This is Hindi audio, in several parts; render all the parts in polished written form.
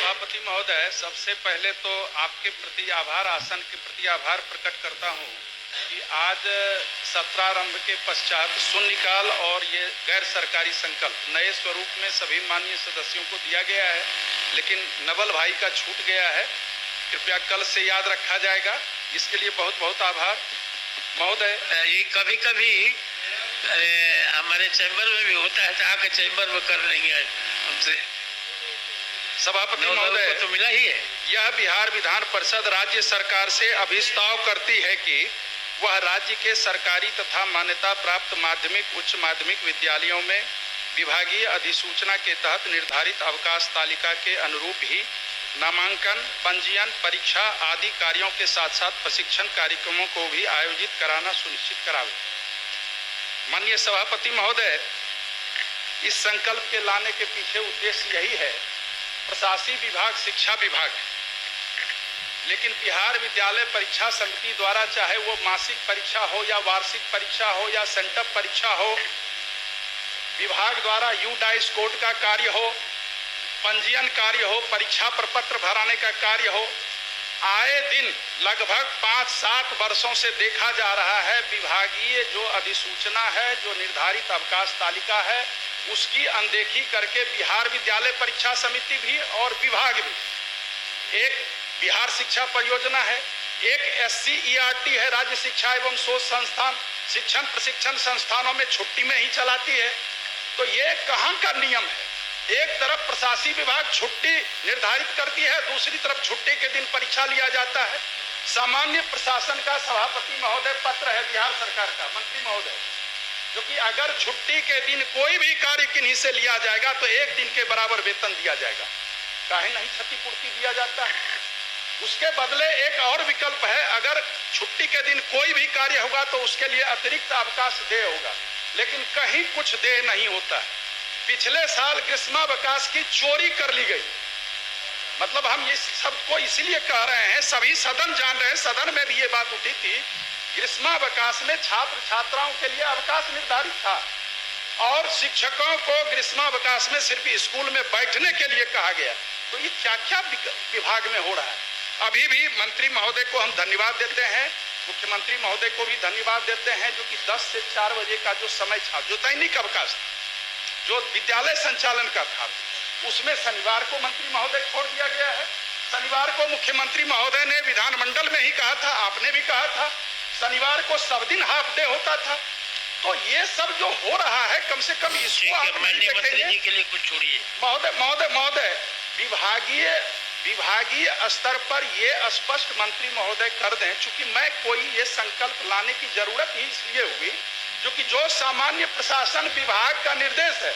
सभापति महोदय, सबसे पहले तो आपके प्रति आभार, आसन के प्रति आभार प्रकट करता हूं कि आज सत्रारंभ के पश्चात शून्यकाल और ये गैर सरकारी संकल्प नए स्वरूप में सभी माननीय सदस्यों को दिया गया है, लेकिन नवल भाई का छूट गया है। कृपया कल से याद रखा जाएगा, इसके लिए बहुत बहुत आभार महोदय। ये कभी कभी हमारे चैम्बर में भी होता है, आके चैम्बर में कर लेंगे हमसे। सभापति महोदय, तो मिला ही है। यह बिहार विधान परिषद राज्य सरकार से अभिस्ताव करती है कि वह राज्य के सरकारी तथा मान्यता प्राप्त माध्यमिक उच्च माध्यमिक विद्यालयों में विभागीय अधिसूचना के तहत निर्धारित अवकाश तालिका के अनुरूप ही नामांकन, पंजीयन, परीक्षा आदि कार्यों के साथ साथ प्रशिक्षण कार्यक्रमों को भी आयोजित कराना सुनिश्चित करावे। माननीय सभापति महोदय, इस संकल्प के लाने के पीछे उद्देश्य यही है। प्रशासनिक विभाग शिक्षा विभाग है, लेकिन बिहार विद्यालय परीक्षा समिति द्वारा चाहे वो मासिक परीक्षा हो या वार्षिक परीक्षा हो या सेंटअप परीक्षा हो, विभाग द्वारा यूडाइस कोड का कार्य हो, पंजीयन कार्य हो, परीक्षा प्रपत्र भराने का कार्य हो, आए दिन लगभग 5-7 वर्षों से देखा जा रहा है विभागीय जो अधिसूचना है, जो निर्धारित अवकाश तालिका है, उसकी अनदेखी करके बिहार विद्यालय परीक्षा समिति भी और विभाग भी, एक बिहार शिक्षा परियोजना है, एक SCERT है, राज्य शिक्षा एवं शोध संस्थान, शिक्षण प्रशिक्षण संस्थानों में छुट्टी में ही चलाती है। तो ये कहाँ का नियम है? एक तरफ प्रशासनिक विभाग छुट्टी निर्धारित करती है, दूसरी तरफ छुट्टी के दिन परीक्षा लिया जाता है। सामान्य प्रशासन का सभापति महोदय पत्र है बिहार सरकार का, मंत्री महोदय, जो कि अगर छुट्टी के दिन कोई भी कार्य किन्हीं से लिया जाएगा तो 1 दिन के बराबर वेतन दिया जाएगा। काहे नहीं क्षतिपूर्ति दिया जाता है? उसके बदले एक और विकल्प है, अगर छुट्टी के दिन कोई भी कार्य होगा तो उसके लिए अतिरिक्त अवकाश देय होगा, लेकिन कहीं कुछ देय नहीं होता है। पिछले साल ग्रीष्मावकाश की चोरी कर ली गई। मतलब हम इस शब्द को इसलिए कह रहे हैं, सभी सदन जान रहे हैं, सदन में भी ये बात उठी थी, ग्रीष्मावकाश में छात्र छात्राओं के लिए अवकाश निर्धारित था और शिक्षकों को ग्रीष्मावकाश में सिर्फ स्कूल में बैठने के लिए कहा गया। तो ये क्या क्या विभाग में हो रहा है? अभी भी मंत्री महोदय को हम धन्यवाद देते हैं, मुख्यमंत्री महोदय को भी धन्यवाद देते हैं, जो कि 10 से 4 बजे का जो समय था, जो दैनिक अवकाश था, जो विद्यालय संचालन का था, उसमें शनिवार को मंत्री महोदय छोड़ दिया गया है। शनिवार को मुख्यमंत्री महोदय ने विधानमंडल में ही कहा था, आपने भी कहा था, शनिवार को सब दिन हाफ डे होता था। तो ये सब जो हो रहा है, कम से कम इसको आप मंत्री जी के लिए कुछ छोड़िए। महोदय विभागीय स्तर पर ये स्पष्ट मंत्री महोदय कर दें, चूंकि मैं कोई ये संकल्प लाने की जरूरत ही इसलिए हुई क्योंकि जो सामान्य प्रशासन विभाग का निर्देश है,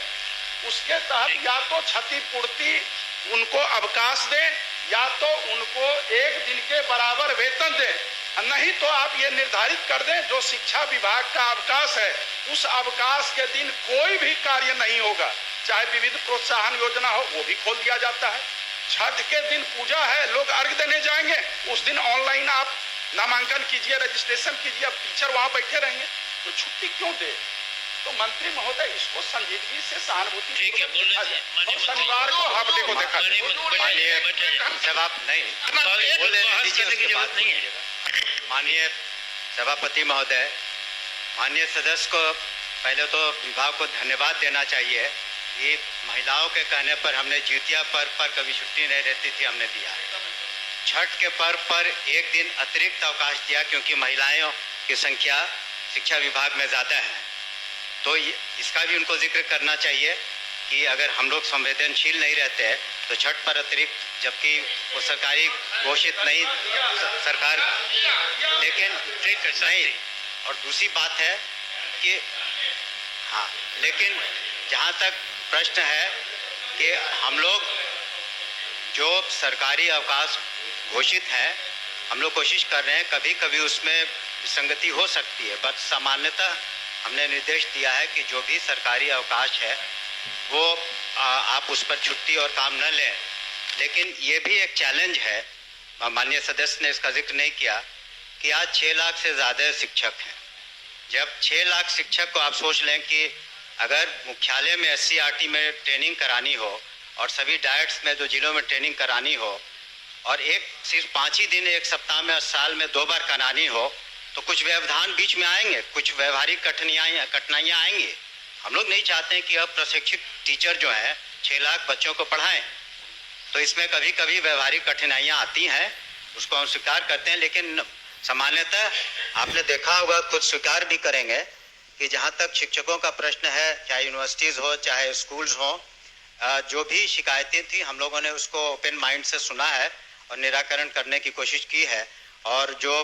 उसके तहत या तो क्षतिपूर्ति उनको अवकाश दें या तो उनको 1 दिन के बराबर वेतन दें, नहीं तो आप ये निर्धारित कर दें जो शिक्षा विभाग का अवकाश है, उस अवकाश के दिन कोई भी कार्य नहीं होगा। चाहे विविध प्रोत्साहन योजना हो, वो भी खोल दिया जाता है। छठ के दिन पूजा है, लोग अर्घ देने जाएंगे, उस दिन ऑनलाइन आप नामांकन कीजिए, रजिस्ट्रेशन कीजिए, अब टीचर वहां बैठे रहेंगे, तो छुट्टी क्यों दे? तो मंत्री महोदय इसको संजीदगी से सहानुभूति, ठीक है, शनिवार को हाफ डे को देखा माननीय सभापति महोदय, माननीय सदस्य को पहले तो विभाग को धन्यवाद देना चाहिए। ये महिलाओं के कहने पर हमने जितिया पर्व पर कभी छुट्टी नहीं रहती थी, हमने दिया। छठ के पर्व पर 1 दिन अतिरिक्त अवकाश दिया क्योंकि महिलाओं की संख्या शिक्षा विभाग में ज़्यादा है। तो इसका भी उनको जिक्र करना चाहिए कि अगर हम लोग संवेदनशील नहीं रहते हैं तो छठ पर अतिरिक्त, जबकि वो सरकारी घोषित नहीं सरकार, लेकिन नहीं। और दूसरी बात है कि हाँ, लेकिन जहाँ तक प्रश्न है कि हम लोग जो सरकारी अवकाश घोषित है, हम लोग कोशिश कर रहे हैं, कभी कभी उसमें विसंगति हो सकती है, बट सामान्यतः हमने निर्देश दिया है कि जो भी सरकारी अवकाश है वो आप उस पर छुट्टी और काम न लें। लेकिन ये भी एक चैलेंज है, माननीय सदस्य ने इसका जिक्र नहीं किया, कि आज 6 लाख से ज़्यादा शिक्षक हैं। जब 6 लाख शिक्षक को आप सोच लें कि अगर मुख्यालय में SCERT में ट्रेनिंग करानी हो और सभी डाइट्स में जो जिलों में ट्रेनिंग करानी हो, और एक सिर्फ 5 ही दिन एक सप्ताह में साल में 2 बार करानी हो, तो कुछ व्यवधान बीच में आएंगे, कुछ व्यवहारिक कठिनाइयाँ आएंगी। हम लोग नहीं चाहते हैं कि अब प्रशिक्षित टीचर जो है 6 लाख बच्चों को पढ़ाएं, तो इसमें कभी कभी व्यवहारिक कठिनाइयाँ आती हैं, उसको हम स्वीकार करते हैं। लेकिन सामान्यतः आपने देखा होगा, खुद स्वीकार भी करेंगे कि जहाँ तक शिक्षकों का प्रश्न है, चाहे यूनिवर्सिटीज़ हो चाहे स्कूल्स हो, जो भी शिकायतें थी हम लोगों ने उसको ओपन माइंड से सुना है और निराकरण करने की कोशिश की है। और जो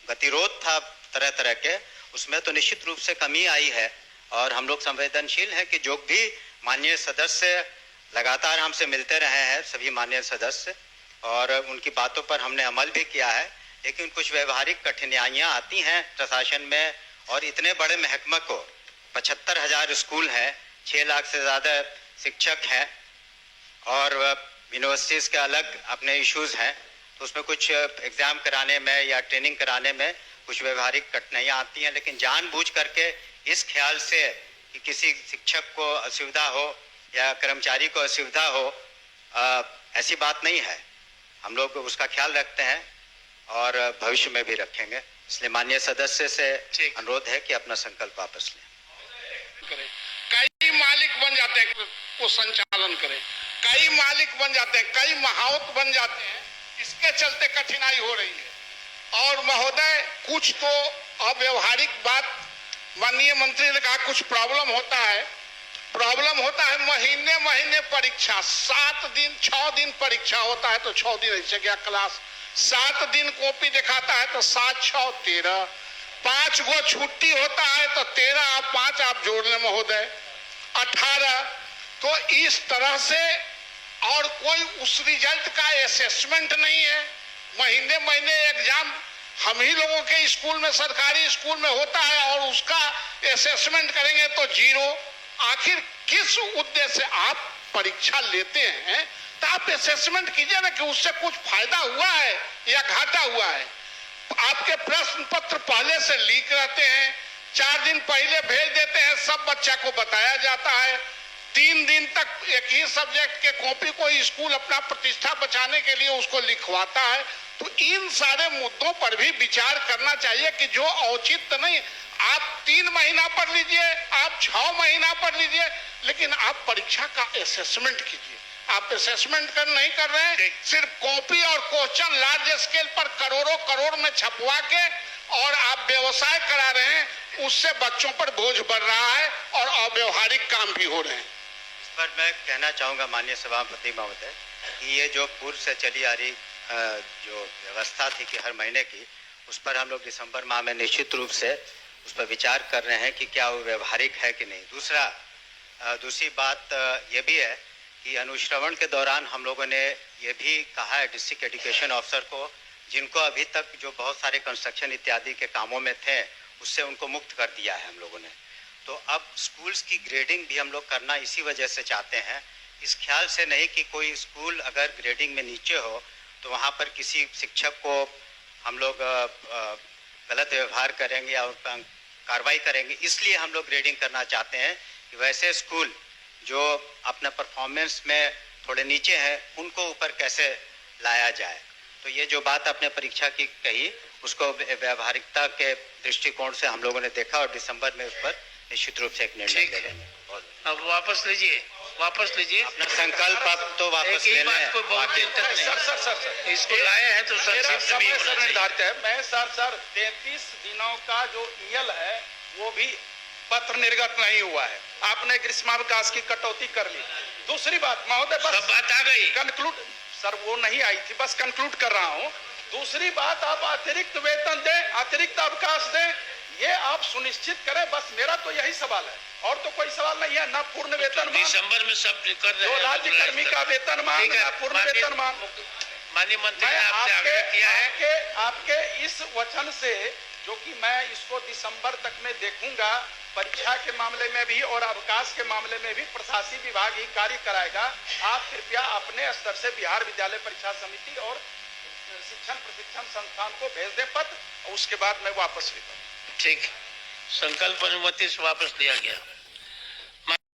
गतिरोध था तरह तरह के, उसमें तो निश्चित रूप से कमी आई है। और हम लोग संवेदनशील हैं कि जो भी माननीय सदस्य लगातार हमसे मिलते रहे हैं, सभी माननीय सदस्य, और उनकी बातों पर हमने अमल भी किया है। लेकिन कुछ व्यवहारिक कठिनाइयाँ आती हैं प्रशासन में, और इतने बड़े महकमे को 75,000 स्कूल हैं, 6 लाख से ज़्यादा शिक्षक हैं, और यूनिवर्सिटीज़ के अलग अपने इश्यूज़ हैं, तो उसमें कुछ एग्ज़ाम कराने में या ट्रेनिंग कराने में कुछ व्यवहारिक कठिनाइयाँ आती हैं। लेकिन जानबूझ करके इस ख्याल से कि किसी शिक्षक को असुविधा हो या कर्मचारी को असुविधा हो, ऐसी बात नहीं है। हम लोग उसका ख्याल रखते हैं और भविष्य में भी रखेंगे। इसलिए माननीय सदस्य से अनुरोध है कि अपना संकल्प वापस लें। कई मालिक बन जाते हैं को संचालन करें, कई मालिक बन जाते हैं, कई महावत बन जाते हैं, इसके चलते कठिनाई हो रही है। और महोदय, कुछ तो अव्यवहारिक बात माननीय मंत्री ने कहा, कुछ प्रॉब्लम होता है महीने महीने परीक्षा, 7 दिन 6 दिन परीक्षा होता है तो 6 दिन ऐसे गया क्लास, 7 दिन कॉपी दिखाता है तो 7 6 13, 5 गो छुट्टी होता है तो 13 और 5 आप जोड़ लें महोदय, 18। तो इस तरह से, और कोई उस रिजल्ट का असेसमेंट नहीं है। महीने महीने एग्जाम हम ही लोगों के स्कूल में, सरकारी स्कूल में होता है, और उसका असेसमेंट करेंगे तो 0। आखिर किस उद्देश्य से आप परीक्षा लेते हैं? तो आप असेसमेंट कीजिए ना कि उससे कुछ फायदा हुआ है या घाटा हुआ है। आपके प्रश्न पत्र पहले से लीक रहते हैं, 4 दिन पहले भेज देते हैं, सब बच्चा को बताया जाता है। 3 दिन तक एक ही सब्जेक्ट के कॉपी को स्कूल अपना प्रतिष्ठा बचाने के लिए उसको लिखवाता है। तो इन सारे मुद्दों पर भी विचार करना चाहिए कि जो औचित्य नहीं, आप 3 महीना पढ़ लीजिए, आप 6 महीना पढ़ लीजिए, लेकिन आप परीक्षा का असेसमेंट कीजिए। आप असेसमेंट नहीं कर रहे हैं, सिर्फ कॉपी और क्वेश्चन लार्ज स्केल पर करोड़ों करोड़ में छपवा के और आप व्यवसाय करा रहे हैं, उससे बच्चों पर बोझ बढ़ रहा है और अव्यवहारिक काम भी हो रहे हैं। इस पर मैं कहना चाहूँगा माननीय सभापति महोदय कि ये जो पूर्व से चली आ रही जो व्यवस्था थी कि हर महीने की, उस पर हम लोग दिसंबर माह में निश्चित रूप से उस पर विचार कर रहे हैं कि क्या वो व्यवहारिक है कि नहीं। दूसरी बात ये भी है कि अनुश्रवण के दौरान हम लोगों ने ये भी कहा है डिस्ट्रिक्ट एजुकेशन ऑफिसर को, जिनको अभी तक जो बहुत सारे कंस्ट्रक्शन इत्यादि के कामों में थे, उससे उनको मुक्त कर दिया है हम लोगों ने। तो अब स्कूल्स की ग्रेडिंग भी हम लोग करना इसी वजह से चाहते हैं, इस ख्याल से नहीं कि कोई स्कूल अगर ग्रेडिंग में नीचे हो तो वहाँ पर किसी शिक्षक को हम लोग गलत व्यवहार करेंगे या उन पर कार्रवाई करेंगे। इसलिए हम लोग ग्रेडिंग करना चाहते हैं कि वैसे स्कूल जो अपने परफॉर्मेंस में थोड़े नीचे हैं, उनको ऊपर कैसे लाया जाए। तो ये जो बात आपने परीक्षा की कही, उसको व्यवहारिकता के दृष्टिकोण से हम लोगों ने देखा और दिसंबर में उस पर निश्चित रूप से एक निर्णय लेंगे। अब वापस लीजिए अपना संकल्प अब तो वापस ले लें। सर इसको लाए हैं तो समय निर्धारित है। मैं सर 33 दिनों का जो ईएल है वो भी पत्र निर्गत नहीं हुआ है। आपने ग्रीष्मावकाश की कटौती कर ली। दूसरी बात महोदय, बस सब बात आ गई, कंक्लूड सर, वो नहीं आई थी, बस कंक्लूड कर रहा हूँ। दूसरी बात, आप अतिरिक्त वेतन दें, अतिरिक्त अवकाश दें, ये आप सुनिश्चित करें। बस मेरा तो यही सवाल है, और तो कोई सवाल नहीं है। ना पूर्ण वेतन दिसंबर में सब कर रहे हैं, राज्य कर्मी का वेतन मांग, ना पूर्ण वेतन मांग। माननीय मंत्री ने आपसे आग्रह किया है आपके इस वचन से, जो कि मैं इसको दिसंबर तक में देखूंगा, परीक्षा के मामले में भी और अवकाश के मामले में भी प्रशासनिक विभाग ही कार्य कराएगा। आप कृपया अपने स्तर से बिहार विद्यालय परीक्षा समिति और शिक्षण प्रशिक्षण संस्थान को भेज दें पत्र, उसके बाद मैं वापस लेता हूँ। ठीक, संकल्प अनुमति से वापस लिया गया।